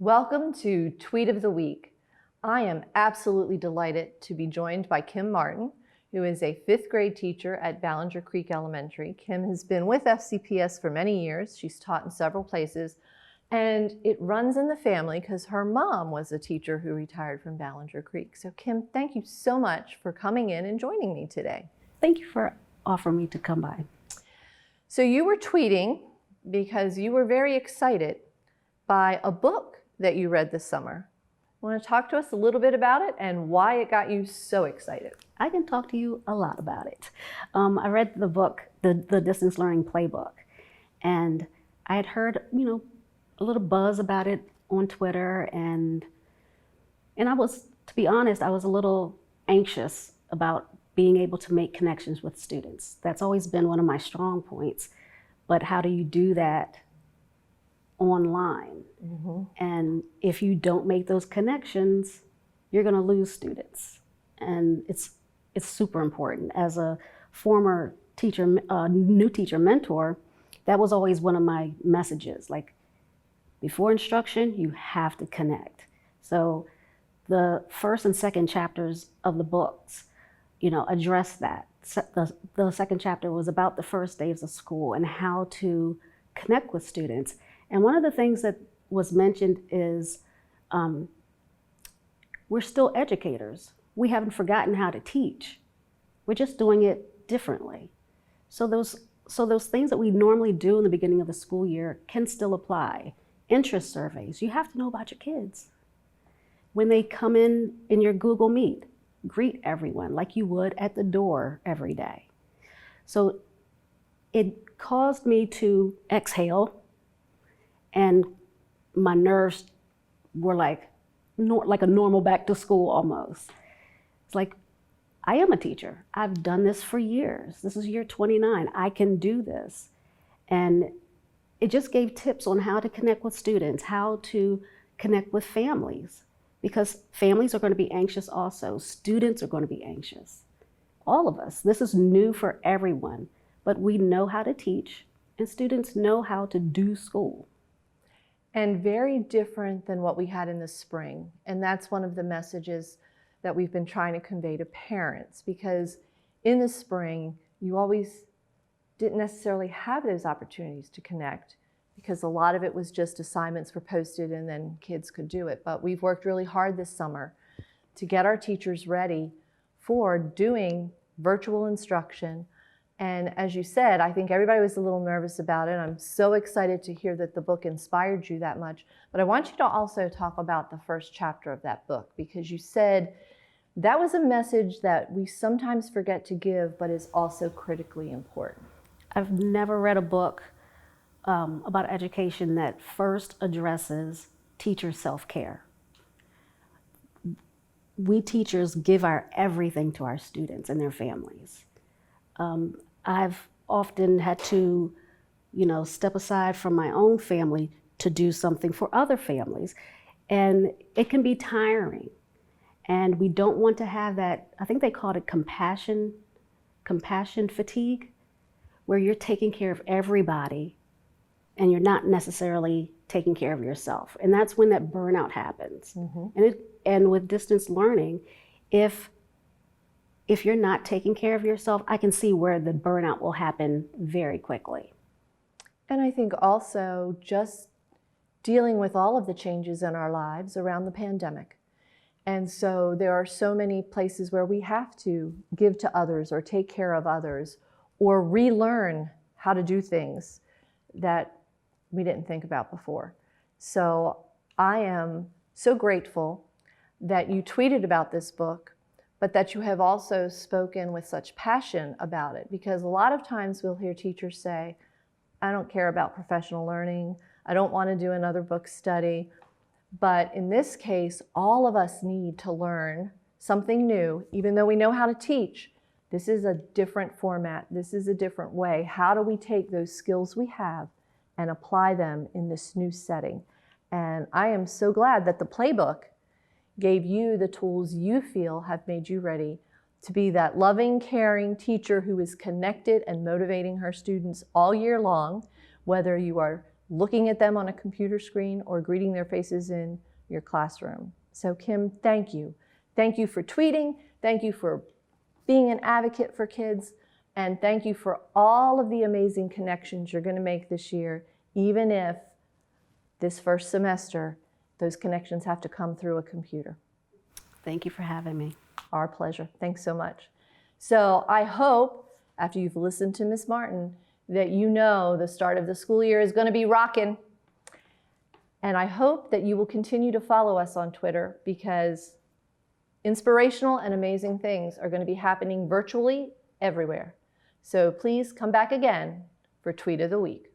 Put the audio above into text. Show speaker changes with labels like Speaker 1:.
Speaker 1: Welcome to Tweet of the Week. I am absolutely delighted to be joined by Kim Martin, who is a 5th grade teacher at Ballinger Creek Elementary. Kim has been with FCPS for many years. She's taught in several places, and it runs in the family because her mom was a teacher who retired from Ballinger Creek. So Kim, thank you so much for coming in and joining me today.
Speaker 2: Thank you for offering me to come by.
Speaker 1: So you were tweeting because you were very excited by a book that you read this summer. Want to talk to us a little bit about it and why it got you so excited?
Speaker 2: I can talk to you a lot about it. I read the book, the Distance Learning Playbook, and I had heard, a little buzz about it on Twitter, and I was, to be honest, I was a little anxious about being able to make connections with students. That's always been one of my strong points, but how do you do that online? Mm-hmm. And if you don't make those connections, you're going to lose students. And it's super important. As a former teacher, new teacher mentor, that was always one of my messages. Like, before instruction, you have to connect. So the first and second chapters of the books, address that. The second chapter was about the first days of school and how to connect with students. And one of the things that was mentioned is we're still educators. We haven't forgotten how to teach. We're just doing it differently. So those things that we normally do in the beginning of the school year can still apply. Interest surveys, you have to know about your kids. When they come in your Google Meet, greet everyone like you would at the door every day. So it caused me to exhale, and my nerves were like a normal back to school almost. It's like, I am a teacher. I've done this for years. This is year 29. I can do this. And it just gave tips on how to connect with students, how to connect with families, because families are going to be anxious also. Students are going to be anxious. All of us. This is new for everyone, but we know how to teach, and students know how to do school.
Speaker 1: And very different than what we had in the spring. And that's one of the messages that we've been trying to convey to parents, because in the spring, you always didn't necessarily have those opportunities to connect, because a lot of it was just assignments were posted and then kids could do it. But we've worked really hard this summer to get our teachers ready for doing virtual instruction. And as you said, I think everybody was a little nervous about it. I'm so excited to hear that the book inspired you that much. But I want you to also talk about the first chapter of that book, because you said that was a message that we sometimes forget to give, but is also critically important.
Speaker 2: I've never read a book about education that first addresses teacher self-care. We teachers give our everything to our students and their families. I've often had to, step aside from my own family to do something for other families. And it can be tiring. And we don't want to have that, I think they called it compassion fatigue, where you're taking care of everybody and you're not necessarily taking care of yourself. And that's when that burnout happens. Mm-hmm. And with distance learning, if you're not taking care of yourself, I can see where the burnout will happen very quickly.
Speaker 1: And I think also just dealing with all of the changes in our lives around the pandemic. And so there are so many places where we have to give to others or take care of others or relearn how to do things that we didn't think about before. So I am so grateful that you tweeted about this book, but that you have also spoken with such passion about it, because a lot of times we'll hear teachers say, I don't care about professional learning, I don't want to do another book study. But in this case, all of us need to learn something new, even though we know how to teach. This is a different format, this is a different way. How do we take those skills we have and apply them in this new setting? And I am so glad that the playbook gave you the tools you feel have made you ready to be that loving, caring teacher who is connected and motivating her students all year long, whether you are looking at them on a computer screen or greeting their faces in your classroom. So Kim, thank you. Thank you for tweeting. Thank you for being an advocate for kids. And thank you for all of the amazing connections you're going to make this year, even if this first semester, those connections have to come through a computer.
Speaker 2: Thank you for having me.
Speaker 1: Our pleasure. Thanks so much. So I hope, after you've listened to Ms. Martin, that you know the start of the school year is going to be rocking. And I hope that you will continue to follow us on Twitter, because inspirational and amazing things are going to be happening virtually everywhere. So please come back again for Tweet of the Week.